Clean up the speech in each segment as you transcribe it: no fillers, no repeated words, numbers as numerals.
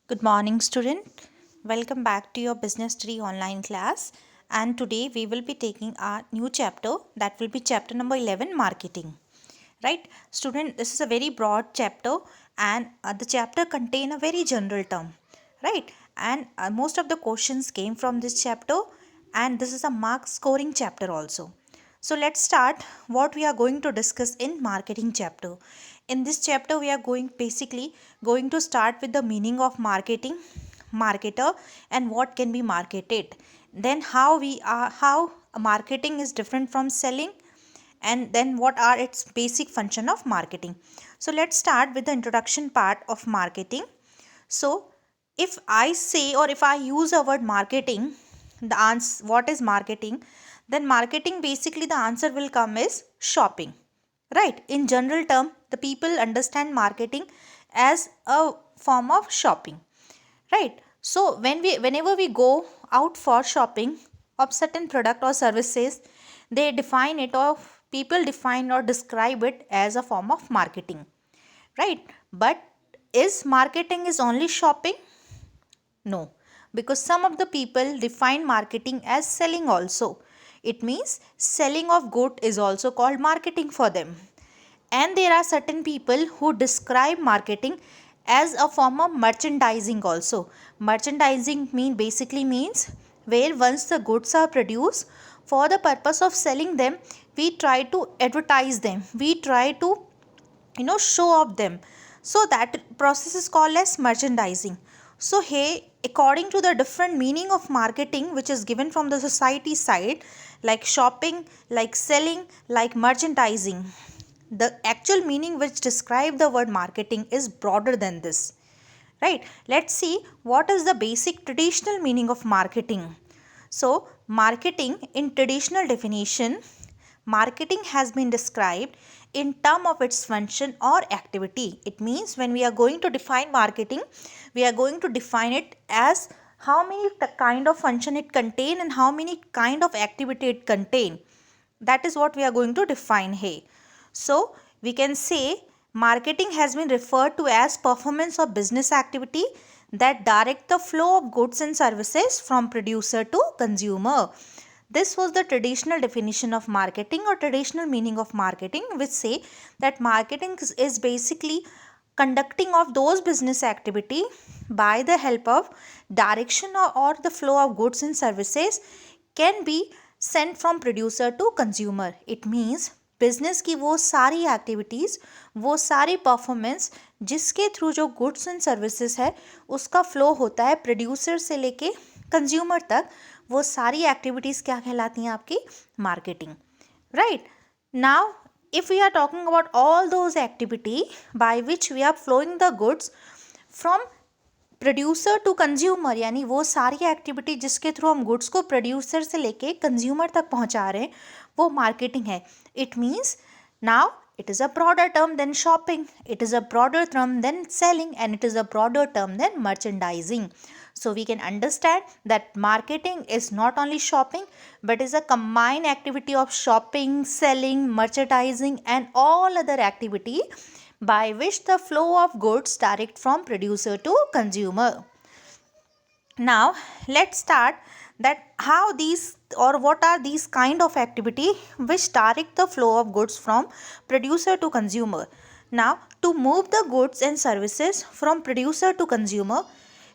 Good morning, student. Welcome back to your Business Study online class. And today we will be taking our new chapter, that will be chapter number 11, marketing. Right, student, this is a very broad chapter, and the chapter contain a very general term. Right, and most of the questions came from this chapter, and this is a mark scoring chapter also. So let's start what we are going to discuss in marketing chapter. In this chapter we are going to start with the meaning of marketing, marketer, and what can be marketed. Then how marketing is different from selling, and then what are its basic function of marketing. So let's start with the introduction part of marketing. So if I say, or if I use a word marketing, the answer what is marketing, then marketing, basically the answer will come is shopping. Right, in general term the people understand marketing as a form of shopping. Right, so whenever we go out for shopping of certain product or services, they define it, or people define or describe it as a form of marketing. Right, but is marketing is only shopping? No, because some of the people define marketing as selling also. It means selling of good is also called marketing for them. And there are certain people who describe marketing as a form of merchandising also. Merchandising basically means where once the goods are produced, for the purpose of selling them, we try to advertise them, we try to show off them. So that process is called as merchandising. So here, according to the different meaning of marketing which is given from the society side, like shopping, like selling, like merchandising, the actual meaning which describe the word marketing is broader than this. Right, let's see what is the basic traditional meaning of marketing. So marketing, in traditional definition, marketing has been described in term of its function or activity. It means when we are going to define marketing, we are going to define it as how many kind of function it contain and how many kind of activity it contain. That is what we are going to define here. So we can say marketing has been referred to as performance of business activity that direct the flow of goods and services from producer to consumer. This was the traditional definition of marketing, or traditional meaning of marketing, which say that marketing is basically conducting of those business activity by the help of direction or the flow of goods and services can be sent from producer to consumer. It means business की वो सारी activities, वो सारी performance जिसके through जो goods and services है उसका flow होता है प्रोड्यूसर से लेके कंज्यूमर तक, वो सारी एक्टिविटीज़ क्या कहलाती हैं आपकी? Marketing. Right, now if we are talking about all those activity by which we are flowing the goods from producer to consumer, यानी वो सारी एक्टिविटी जिसके थ्रू हम गुड्स को प्रोड्यूसर से लेके कंज्यूमर तक पहुंचा रहे हैं, वो मार्केटिंग है. It means now it is a broader term than shopping, it is a broader term than selling, and it is a broader term than merchandising. So we can understand that marketing is not only shopping but is a combined activity of shopping, selling, merchandising and all other activity by which the flow of goods direct from producer to consumer. Now let's start that how these, or what are these kind of activity which direct the flow of goods from producer to consumer. Now to move the goods and services from producer to consumer,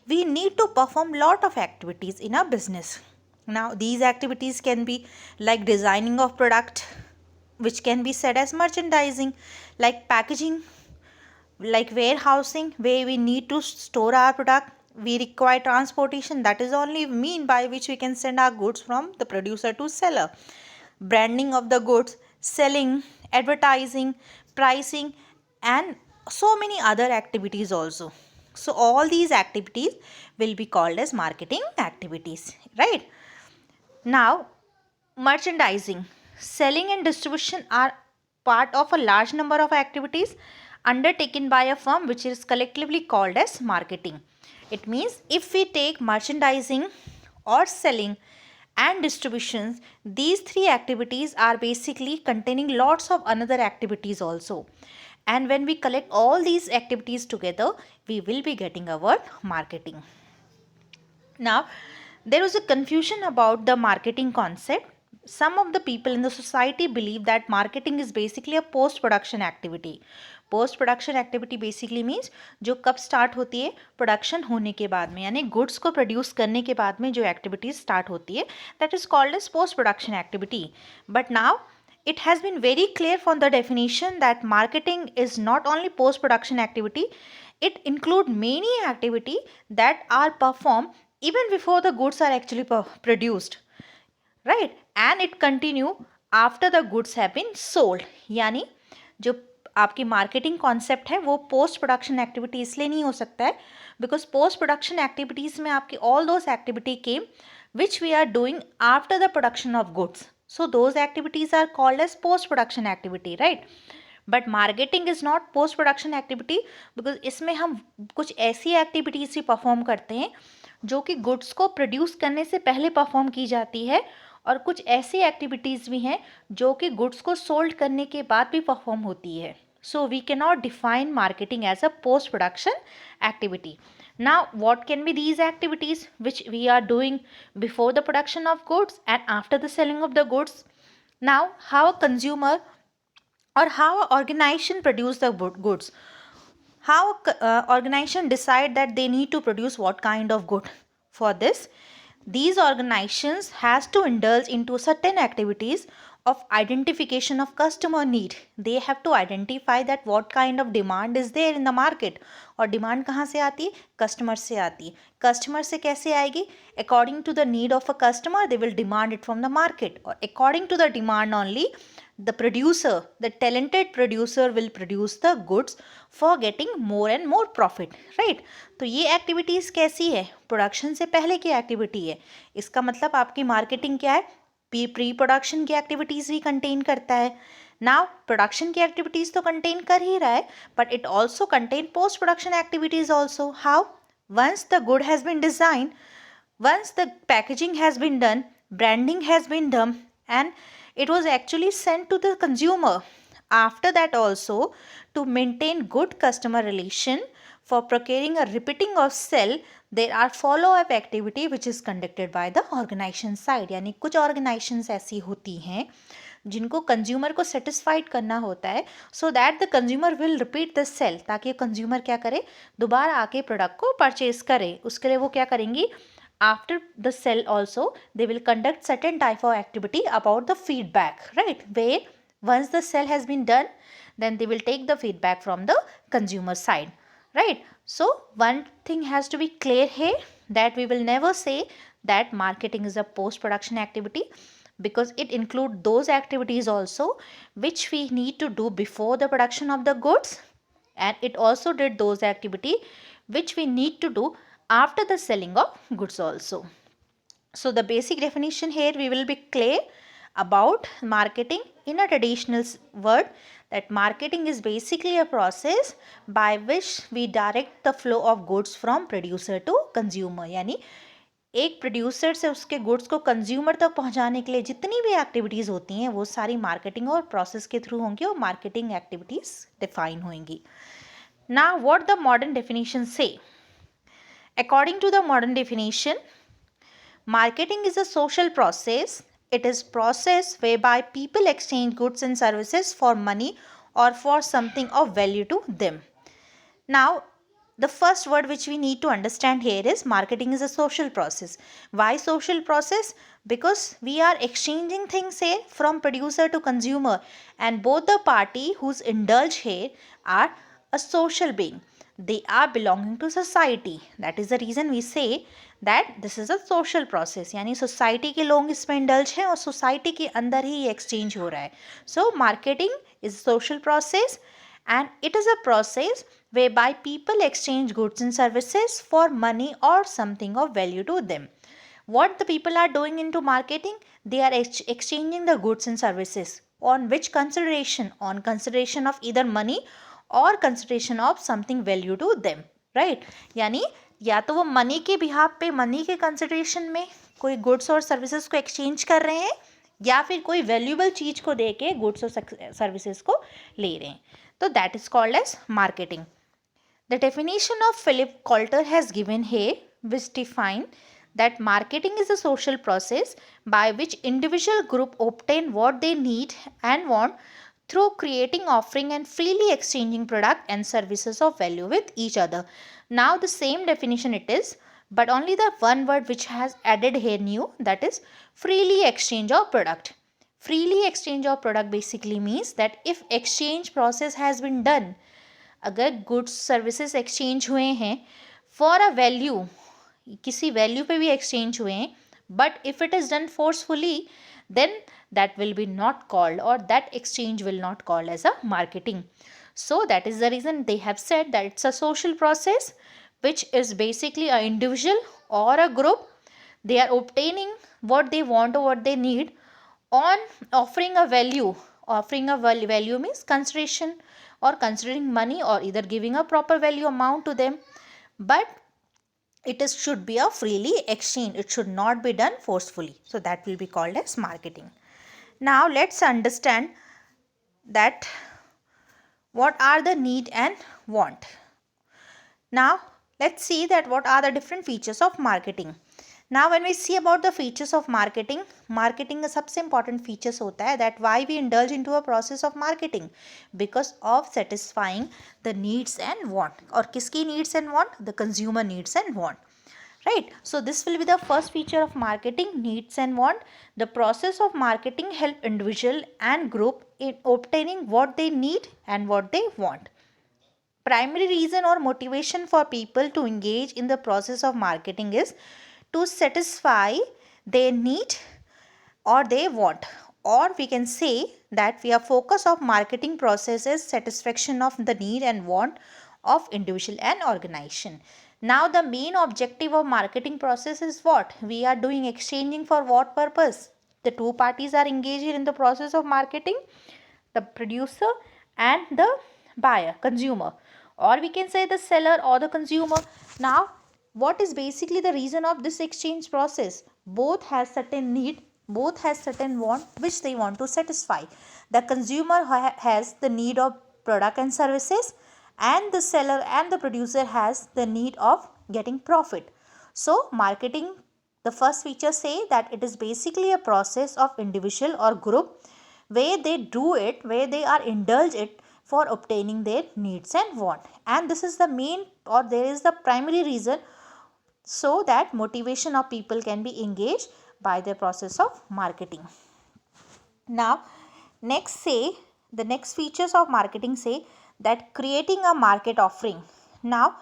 we need to perform lot of activities in a business. Now these activities can be like designing of product, which can be said as merchandising, like packaging, like warehousing where we need to store our product, we require transportation, that is only mean by which we can send our goods from the producer to seller, branding of the goods, selling, advertising, pricing, and so many other activities also. So all these activities will be called as marketing activities. Right, now merchandising, selling and distribution are part of a large number of activities undertaken by a firm which is collectively called as marketing. It means if we take merchandising or selling and distributions, these three activities are basically containing lots of another activities also. And when we collect all these activities together, we will be getting a word marketing. Now, there was a confusion about the marketing concept. Some of the people in the society believe that marketing is basically a post-production activity. Post-production activity basically means जो कब start होती है, production होने के बाद में, यानी goods को produce करने के बाद में जो activities start होती है, that is called as post-production activity. But now it has been very clear from the definition that marketing is not only post-production activity, it includes many activity that are performed even before the goods are actually produced, right? And it continue after the goods have been sold. यानी जो आपकी marketing concept है वो post production activity इसलिए नहीं हो सकता है बिकॉज पोस्ट प्रोडक्शन एक्टिविटीज़ में आपकी all those activity came which we are doing after the production of goods. So those activities are called as post production activity, right? But marketing is not post production activity because इसमें हम कुछ ऐसी activities भी perform करते हैं जो कि goods को प्रोड्यूस करने से पहले परफॉर्म की जाती है और कुछ ऐसी एक्टिविटीज़ भी हैं जो कि गुड्स को सोल्ड करने के बाद भी परफॉर्म होती है. So we can not define marketing as a post production activity. Now, what can be these activities which we are doing before the production of goods and after the selling of the goods? Now, how a consumer or how an organization produce the goods? How organization decide that they need to produce what kind of good? For this, these organizations has to indulge into certain activities of identification of customer need. They have to identify that what kind of demand is there in the market. और demand कहाँ से आती है? Customer से आती है. Customer से कैसे आएगी? According to the need of a customer, they will demand it from the market. और according to the demand only, the producer, the talented producer will produce the goods for getting more and more profit, right? तो ये activities कैसी है? Production से पहले की activity है. इसका मतलब आपकी मार्केटिंग क्या है? प्री प्रोडक्शन की एक्टिविटीज़ भी कंटेन करता है. नाउ प्रोडक्शन की एक्टिविटीज़ तो कंटेन कर ही रहा है but it also contain post production activities also. How? Once the good has been design, once the packaging has been done, branding has been done, and it was actually sent to the consumer. After that also, to maintain good customer relation, for procuring a repeating of sale, there are follow-up activity which is conducted by the organization side. यानी कुछ organizations ऐसी होती हैं जिनको consumer को satisfied करना होता है so that the consumer will repeat the sale, ताकि कंज्यूमर क्या करे? दोबारा आके प्रोडक्ट को परचेज करे. उसके लिए वो क्या करेंगी? After the sell also, they will conduct certain type of activity about the feedback, right? Where once the sell has been done, then they will take the feedback from the consumer side, right? So one thing has to be clear here, that we will never say that marketing is a post production activity, because it includes those activities also which we need to do before the production of the goods, and it also did those activity which we need to do after the selling of goods also. So the basic definition here we will be clear about marketing in a traditional word, that marketing is basically a process by which we direct the flow of goods from producer to consumer. यानी एक producer से उसके goods को consumer तक पहुंचाने के लिए जितनी भी एक्टिविटीज़ होती हैं वो सारी मार्केटिंग और प्रोसेस के थ्रू होंगी और मार्केटिंग एक्टिविटीज़ डिफाइन होंगी. Now what the modern definition say? According to the modern definition, marketing is a social process. It is process whereby people exchange goods and services for money or for something of value to them. Now, the first word which we need to understand here is marketing is a social process. Why social process? Because we are exchanging things here from producer to consumer, and both the party who's indulge here are a social being. They are belonging to society. That is the reason we say that this is a social process. यानी society के लोग इसमें indulge हैं और society के अंदर ही ये exchange हो रहा है. So marketing is a social process, and it is a process whereby people exchange goods and services for money or something of value to them. What the people are doing into marketing? They are exchanging the goods and services. On which consideration? On consideration of either money और consideration of something value to them, right? यानी या तो वो money के behalf पे, money के consideration में कोई गुड्स और सर्विसेज को एक्सचेंज कर रहे हैं, या फिर कोई वैल्यूएबल चीज़ को दे के गुड्स और सर्विसेज को ले रहे हैं. तो that is called as marketing. The definition of Philip Coulter has given here, which define that marketing is a social process by which individual group obtain what they need and want through creating, offering and freely exchanging product and services of value with each other. Now the same definition it is, but only the one word which has added here new, that is freely exchange of product. Freely exchange of product basically means that if exchange process has been done, अगर goods services exchange हुए हैं for a value, किसी value पे भी exchange हुए हैं, but if it is done forcefully then that will be not called, or that exchange will not called as a marketing. So that is the reason they have said that it's a social process which is basically a individual or a group, they are obtaining what they want or what they need on offering a value. Offering a value means consideration or considering money or either giving a proper value amount to them, but it is should be a freely exchange, it should not be done forcefully, so that will be called as marketing. Now let's understand that what are the need and want. Now let's see that what are the different features of marketing. Now when we see about the features of marketing, marketing का सबसे important features होता है that why we indulge into a process of marketing, because of satisfying the needs and want. और किसकी needs and want? The consumer needs and want. Right, so this will be the first feature of marketing, needs and want. The process of marketing help individual and group in obtaining what they need and what they want. Primary reason or motivation for people to engage in the process of marketing is to satisfy their need or they want, or we can say that we are focus of marketing process is satisfaction of the need and want of individual and organization. Now the main objective of marketing process is what? We are doing exchanging for what purpose? The two parties are engaged in the process of marketing, the producer and the buyer, consumer, or we can say the seller or the consumer. Now what is basically the reason of this exchange process? Both has certain need, both has certain want which they want to satisfy. The consumer has the need of product and services, and the seller and the producer has the need of getting profit. So marketing, the first feature say that it is basically a process of individual or group where they do it, where they are indulge it for obtaining their needs and want, and this is the main, or there is the primary reason, so that motivation of people can be engaged by the process of marketing. Now next say, the next features of marketing say that creating a market offering. Now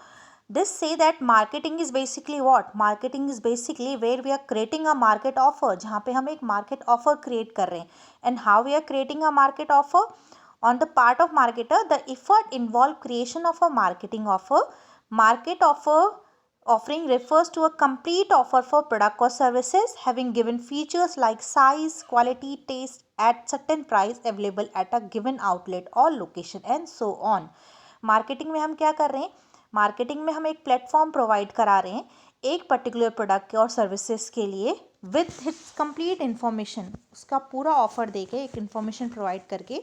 this say that marketing is basically what? Marketing is basically where we are creating a market offer, जहाँ पे हम एक market offer create कर रहे हैं. And how we are creating a market offer? On the part of marketer, the effort involve creation of a marketing offer. Market offer offering refers to a complete offer for product or services having given features like size, quality, taste at certain price available at a given outlet or location and so on. Marketing में हम क्या कर रहे हैं? Marketing में हम एक platform provide करा रहे हैं एक पर्टिकुलर प्रोडक्ट और सर्विसेज के लिए विथ इट्स कंप्लीट इन्फॉर्मेशन, उसका पूरा ऑफर देके एक इन्फॉर्मेशन प्रोवाइड करके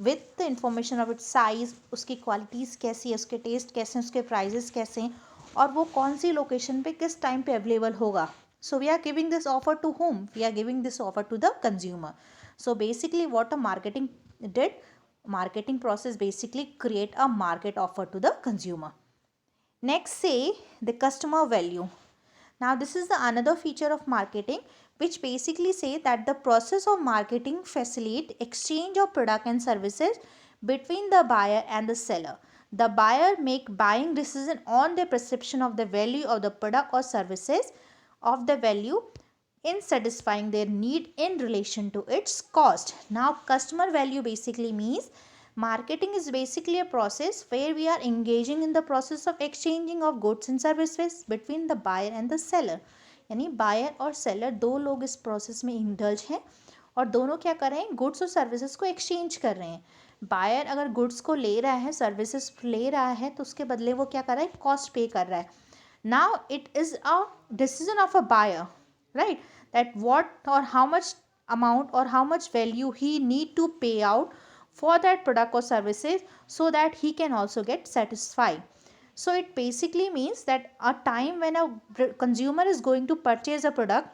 with the information of its size, उसकी क्वालिटीज़ कैसी है, उसके टेस्ट कैसे हैं, उसके प्राइजेस कैसे हैं और वो कौन सी लोकेशन पे किस टाइम पे अवेलेबल होगा. So we are giving this offer to whom? We are giving this offer to the consumer. So basically what a marketing did, marketing process basically create a market offer to the consumer. Next say the customer value. Now this is the another feature of marketing which basically say that the process of marketing facilitate exchange of product and services between the buyer and the seller. The buyer make buying decision on the perception of the value of the product or services, of the value in satisfying their need in relation to its cost. Now customer value basically means marketing is basically a process where we are engaging in the process of exchanging of goods and services between the buyer and the seller. यानी buyer और seller दो लोग इस process में indulge हैं और दोनों क्या कर रहे हैं? गुड्स और सर्विसेज को एक्सचेंज कर रहे हैं. बायर अगर गुड्स को ले रहा है, सर्विसेज ले रहा है, तो उसके बदले वो क्या कर रहा है? कॉस्ट पे कर रहा है. Now it is a decision of a buyer, right, that what or how much amount or how much value he need to pay out for that product or services so that he can also get satisfied. So it basically means that a time when a consumer is going to purchase a product,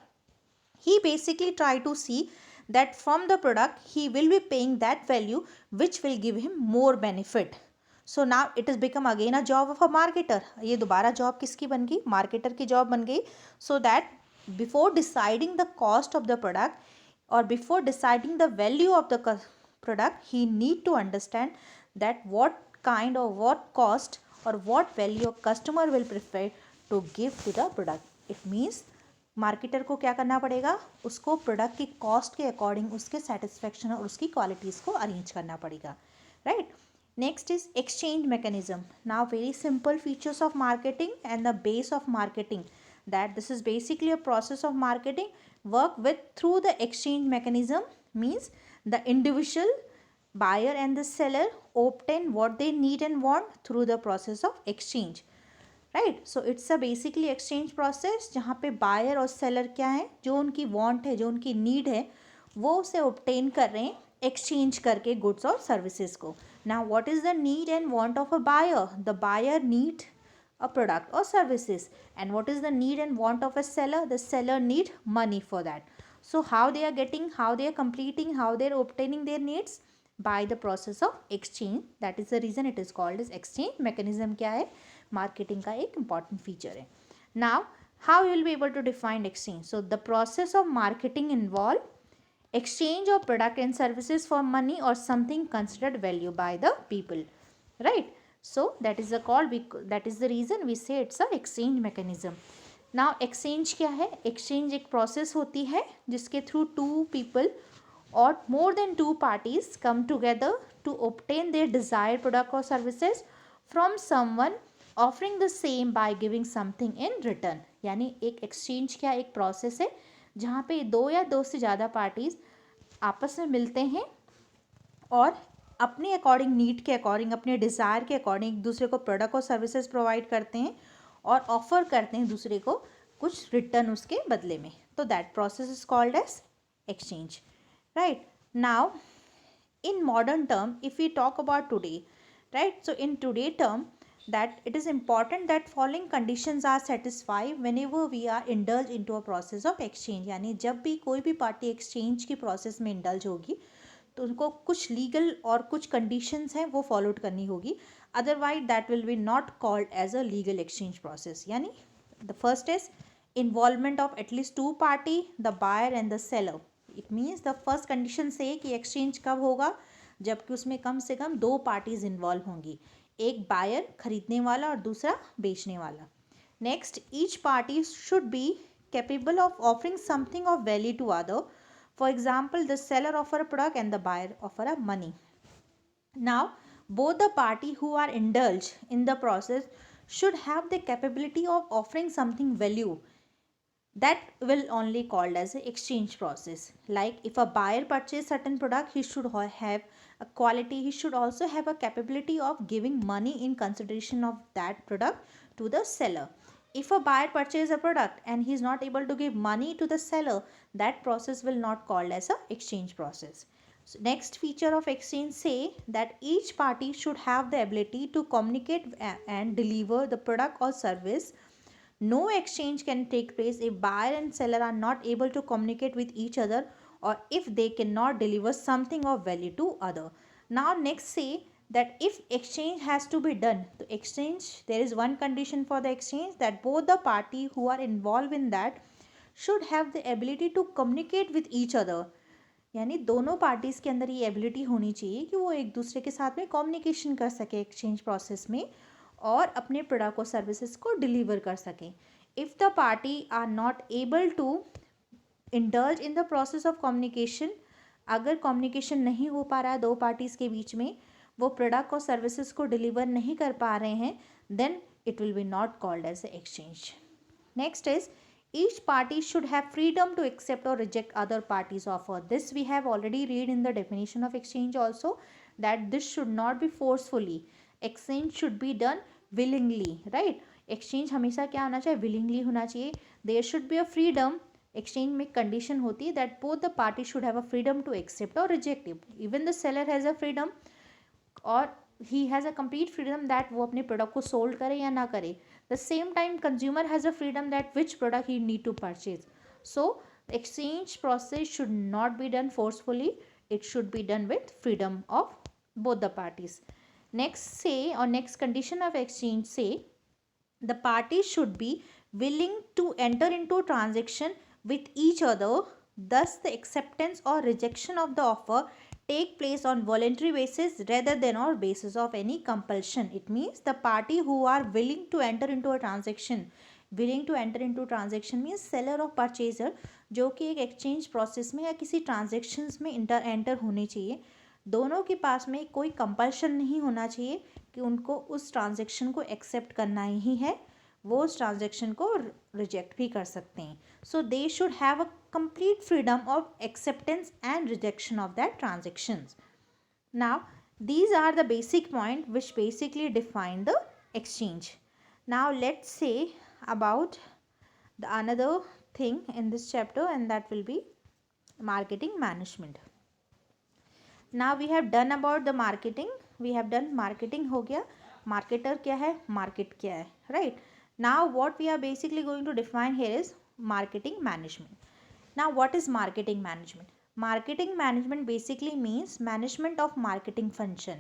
he basically try to see that from the product he will be paying that value which will give him more benefit. So now it has become again a job of a marketer. ये दोबारा job किसकी बन गई? Marketer की job बन गई. So that before deciding the cost of the product or before deciding the value of the product, he need to understand that what kind or what cost or what value a customer will prefer to give to the product. It means marketer को क्या करना पड़ेगा? उसको product की cost के according उसके satisfaction और उसकी क्वालिटीज़ को अरेंज करना पड़ेगा, right. Next is exchange mechanism. Now very simple features of marketing and the base of marketing, that this is basically a process of marketing work with through the exchange mechanism. Means the individual buyer and the seller obtain what they need and want through the process of exchange, right. So it's a basically exchange process जहाँ पे buyer और seller क्या है, जो उनकी want है, जो उनकी नीड है, वो उसे ऑब्टेन कर रहे हैं एक्सचेंज करके गुड्स और सर्विसेज को. Now what is the need and want of a buyer? The buyer need a product or services. And what is the need and want of a seller? The seller need money for that. So how they are getting, how they are completing, how they are obtaining their needs? By the process of exchange. That is the reason it is called as exchange mechanism. क्या है? Marketing का एक important feature है. Now how you will be able to define exchange? So the process of marketing involve exchange of product and services for money or something considered value by the people, right? So that is the call, that is the reason we say it's a exchange mechanism. Now exchange क्या है? Exchange एक process होती है जिसके through two people or more than two parties come together to obtain their desired product or services from someone offering the same by giving something in return. यानी एक exchange क्या एक process है जहाँ पे दो या दो से ज़्यादा parties आपस में मिलते हैं और अपने अकॉर्डिंग, नीड के अकॉर्डिंग, अपने डिज़ायर के अकॉर्डिंग एक दूसरे को प्रोडक्ट और सर्विसेज प्रोवाइड करते हैं और ऑफर करते हैं दूसरे को कुछ रिटर्न उसके बदले में. तो that process is called as exchange, right. Now in modern term if we talk about today, right, so in today term that it is important that following conditions are satisfied whenever we are indulge into a process of exchange. यानी जब भी कोई भी party exchange की process में indulge होगी तो उनको कुछ लीगल और कुछ कंडीशंस हैं वो फॉलो करनी होगी, otherwise that will be not called as a legal exchange process. यानी the first is involvement of at least two party, the buyer and the seller. It means the first condition से कि exchange कब होगा, जबकि उसमें कम से कम दो पार्टीज इन्वॉल्व होंगी, एक बायर खरीदने वाला और दूसरा बेचने वाला. Next, each party should be capable of offering something of value to other. For example, the seller offer a product and the buyer offer a money. Now, both the party who are indulged in the process should have the capability of offering something value. That will only called as an exchange process. Like if a buyer purchase certain product, he should have a quality. He should also have a capability of giving money in consideration of that product to the seller. If a buyer purchases a product and he is not able to give money to the seller, that process will not called as a exchange process. So next feature of exchange say that each party should have the ability to communicate and deliver the product or service. No exchange can take place if buyer and seller are not able to communicate with each other or if they cannot deliver something of value to other. Now next say that if exchange has to be done, to exchange there is one condition for the exchange, that both the party who are involved in that should have the ability to communicate with each other. यानी दोनों parties के अंदर ये ability होनी चाहिए कि वो एक दूसरे के साथ में कम्युनिकेशन कर सके एक्सचेंज प्रोसेस में और अपने प्रोडक्ट और सर्विसेज को डिलीवर कर सकें. If the party are not able to indulge in the process of communication, अगर कम्युनिकेशन नहीं हो पा रहा है दो पार्टीज़ के बीच में, वो प्रोडक्ट और सर्विसेज को डिलीवर नहीं कर पा रहे हैं, then it will be not called as a exchange. Next is each party should have freedom to accept or reject other parties offer. This we have already read in the definition of exchange also, that this should not be forcefully. Exchange should be done willingly, right? Exchange हमेशा क्या होना चाहिए? willingly होना चाहिए. There should be a freedom. Exchange में condition होती है that both the parties should have a freedom to accept or reject it. Even the seller has a freedom, और he has a complete freedom that वो अपने product को sold करे या ना करे. The same time consumer has a freedom that which product he need to purchase. So exchange process should not be done forcefully, it should be done with freedom of both the parties. Next say, or next condition of exchange say, the parties should be willing to enter into a transaction with each other, thus the acceptance or rejection of the offer take place on voluntary basis rather than on basis of any compulsion. It means the party who are willing to enter into a transaction, willing to enter into transaction means seller और purchaser जो कि एक exchange process में या किसी transactions में enter होने चाहिए, दोनों के पास में कोई कंपल्शन नहीं होना चाहिए कि उनको उस ट्रांजेक्शन को एक्सेप्ट करना ही है, वो उस ट्रांजेक्शन को रिजेक्ट भी कर सकते हैं. So they should have a complete freedom of acceptance and rejection of that transactions. Now these are the basic point which basically define the exchange. Now let's say about the another thing in this chapter, and that will be marketing management. Now we have done about the marketing, we have done marketing हो गया, marketer क्या है, market क्या है, right? Now what we are basically going to define here is marketing management. Now what is marketing management? Marketing management basically means management of marketing function.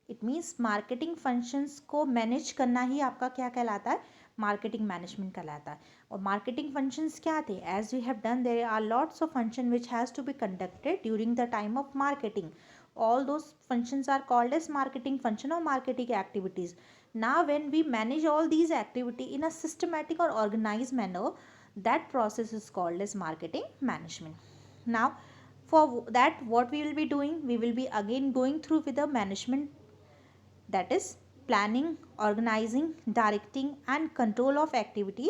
It means marketing functions को manage करना ही आपका क्या कहलाता है, marketing management कहलाता है. और marketing functions क्या थे? As we have done, there are lots of function which has to be conducted during the time of marketing. All those functions are called as marketing function or marketing activities. Now when we manage all these activity in a systematic or organized manner, that process is called as marketing management. Now for that, what we will be doing, we will be again going through with the management, that is planning, organizing, directing and control of activity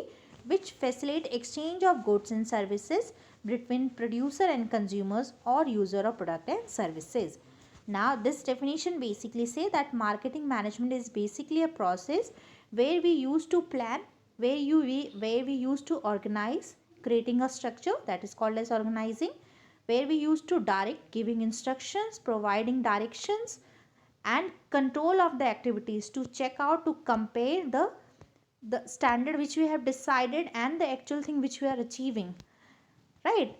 which facilitate exchange of goods and services between producer and consumers or user of product and services. Now this definition basically say that marketing management is basically a process where we used to plan, where we used to organize, creating a structure, that is called as organizing, where we used to direct, giving instructions, providing directions and control of the activities to check out, to compare the standard which we have decided and the actual thing which we are achieving, right?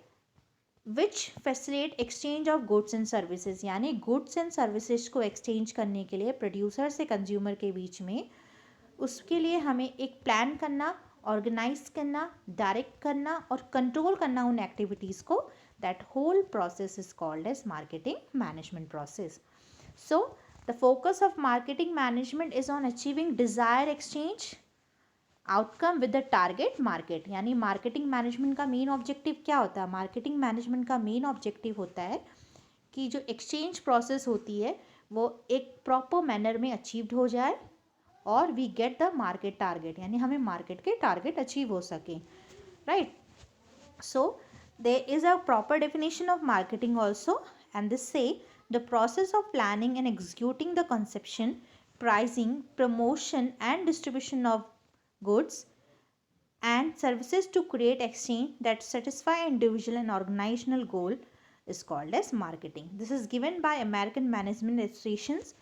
Which facilitate exchange of goods and services. यानी goods and services को exchange करने के लिए producer से consumer के बीच में, उसके लिए हमें एक plan करना, organize करना, direct करना और control करना उन activities को, that whole process is called as marketing management process. So the focus of marketing management is on achieving desired exchange outcome with the target market. यानी मार्केटिंग मैनेजमेंट का main objective क्या होता है? Marketing management का main objective होता है कि जो एक्सचेंज प्रोसेस होती है वो एक प्रॉपर मैनर में अचीव्ड हो जाए और we get the market target, यानी हमें मार्केट के टारगेट अचीव हो सके, right? So there is a proper definition of marketing also, and this say the process of planning and executing the conception, pricing, promotion and distribution of goods and services to create exchange that satisfy individual and organizational goal is called as marketing. This is given by American Management Associations,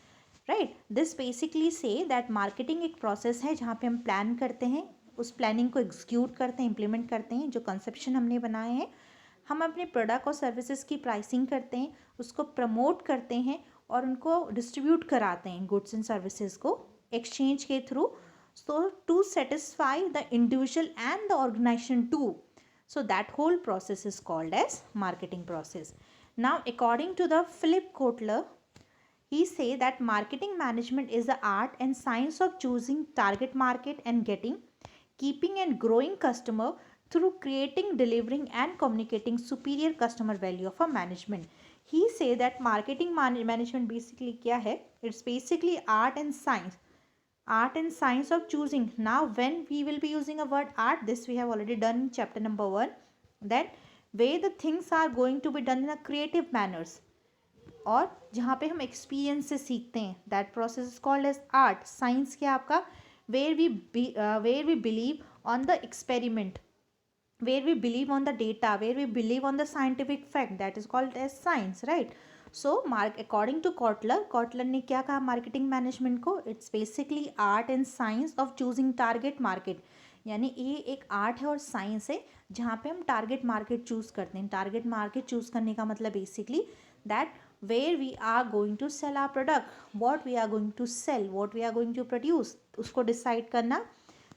right? This basically say that marketing एक process है जहाँ पे हम plan करते हैं, उस planning को execute करते हैं, implement करते हैं, जो conception हमने बनाए हैं, हम अपने प्रोडक्ट और सर्विसेज की प्राइसिंग करते हैं, उसको प्रमोट करते हैं और उनको डिस्ट्रीब्यूट कराते हैं गुड्स एंड सर्विसेज को एक्सचेंज के थ्रू, so to satisfy the individual and the organization too. So that whole process is called as marketing process. Now according to the Philip Kotler, he say that marketing management is the art and science of choosing target market and getting, keeping and growing customer through creating, delivering and communicating superior customer value of a management. He say that marketing management basically क्या है? It's basically art and science of choosing. Now when we will be using a word art, this we have already done in chapter number 1, that where the things are going to be done in a creative manners और जहाँ पे हम experience से सीखते हैं, that process is called as art. Science क्या आपका? Where we believe on the experiment, where we believe on the data, where we believe on the scientific fact, that is called as science, right? So according to Kotler ने क्या कहा marketing management को, it's basically art and science of choosing target market, यानी ये एक art है और science है जहाँ पे हम टारगेट मार्केट चूज़ करते हैं। टारगेट मार्केट चूज़ करने का मतलब basically that where we are going to sell our product, what we are going to sell, what we are going to produce, उसको डिसाइड करना,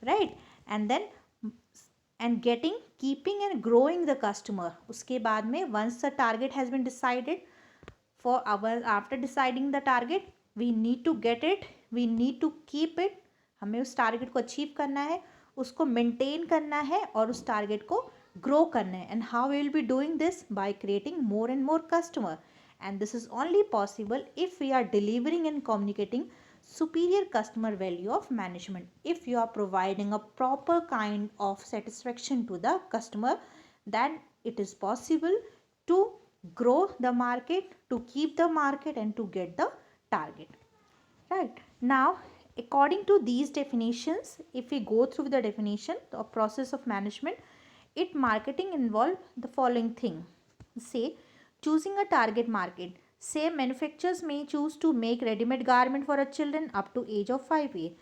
right. And then and getting, keeping and growing the customer. उसके बाद में once the target has been decided, for our after deciding the target we need to get it, we need to keep it, हमें उस target को achieve करना है, उसको maintain करना है और उस टारगेट को ग्रो करना है। And how we will be doing this, by creating more and more customer, and this is only possible if we are delivering and communicating superior customer value of management. If you are providing a proper kind of satisfaction to the customer, then it is possible to grow the market, to keep the market and to get the target, right. Now according to these definitions, if we go through the definition of process of management, it marketing involve the following thing. Say choosing a target market, say manufacturers may choose to make ready-made garment for a children up to age of 5 years,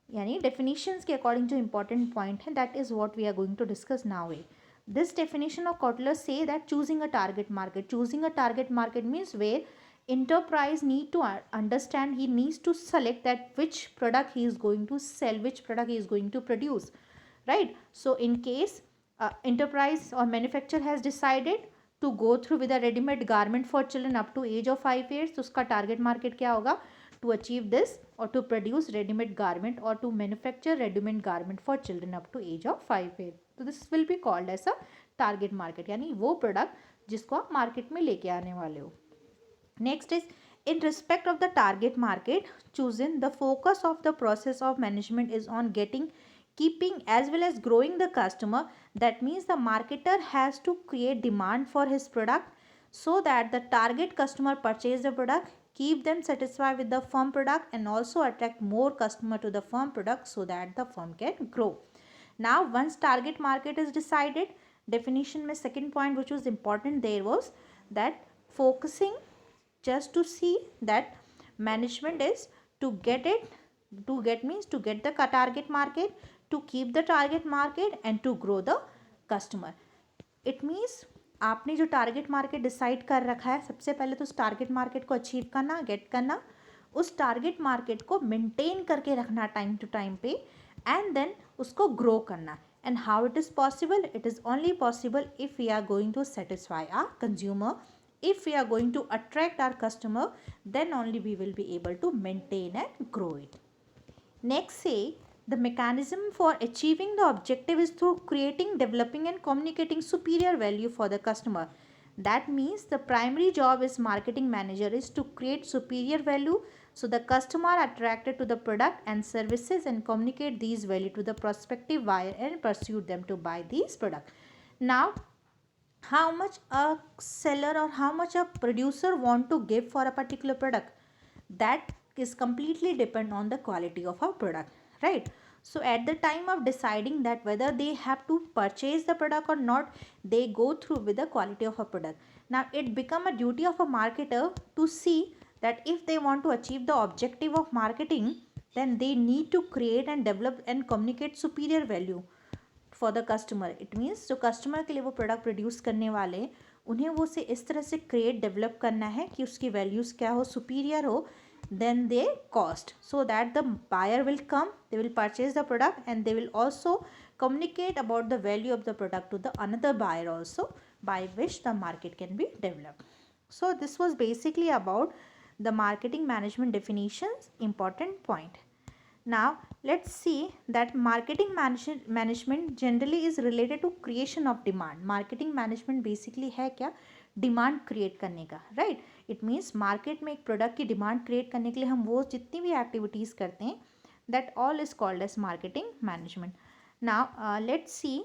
यानी definitions के according to important point है, that is what we are going to discuss now. This definition of Kotler say that choosing a target market means where enterprise need to understand, he needs to select that which product he is going to sell, which product he is going to produce, right. So in case enterprise or manufacturer has decided to go through with a ready-made garment for children up to age of 5 years, तो उसका target market क्या होगा, to achieve this or to produce ready-made garment or to manufacture ready-made garment for children up to age of 5 years. तो this will be called as a target market, यानी वो product जिसको आप market में लेके आने वाले हो. Next is in respect of the target market chosen, the focus of the process of management is on getting, keeping as well as growing the customer. That means the marketer has to create demand for his product so that the target customer purchase the product, keep them satisfied with the firm product and also attract more customer to the firm product so that the firm can grow. Now once target market is decided, definition में second point which was important there was that focusing, just to see that management is to get it, to get means to get the target market, to keep the target market and to grow the customer. It means आपने जो target market decide कर रखा है, सबसे पहले तो उस target market को अचीव करना, गेट करना, उस टारगेट मार्केट को मेंटेन करके रखना टाइम टू टाइम पे, एंड देन उसको ग्रो करना. And how it is possible, it is only possible if we are going to satisfy our consumer, if we are going to attract our customer, then only we will be able to maintain and grow it. Next, say the mechanism for achieving the objective is through creating, developing and communicating superior value for the customer. That means the primary job is marketing manager is to create superior value so the customer are attracted to the product and services and communicate these value to the prospective buyer and pursue them to buy these product. Now how much a seller or how much a producer want to give for a particular product, that is completely depend on the quality of a product, right. So at the time of deciding that whether they have to purchase the product or not, they go through with the quality of a product. Now it become a duty of a marketer to see that if they want to achieve the objective of marketing, then they need to create and develop and communicate superior value for the customer. It means जो customer के लिए वो product produce करने वाले हैं, उन्हें वो से इस तरह से क्रिएट डेवलप करना है कि उसकी वैल्यूज़ क्या हो, सुपीरियर हो then they cost, so that the buyer will come, they will purchase the product and they will also communicate about the value of the product to the another buyer also, by which the market can be developed. So this was basically about the marketing management definitions, important point. Now let's see that marketing management generally is related to creation of demand. Marketing management basically है क्या, demand create करने का, right. It means market में एक product की demand create करने के लिए हम वो जितनी भी एक्टिविटीज़ करते हैं, that all is called as marketing management. Now let's see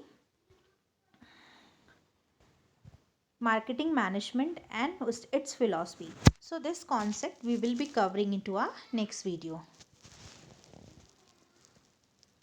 marketing management and its philosophy. So this concept we will be covering into our next video.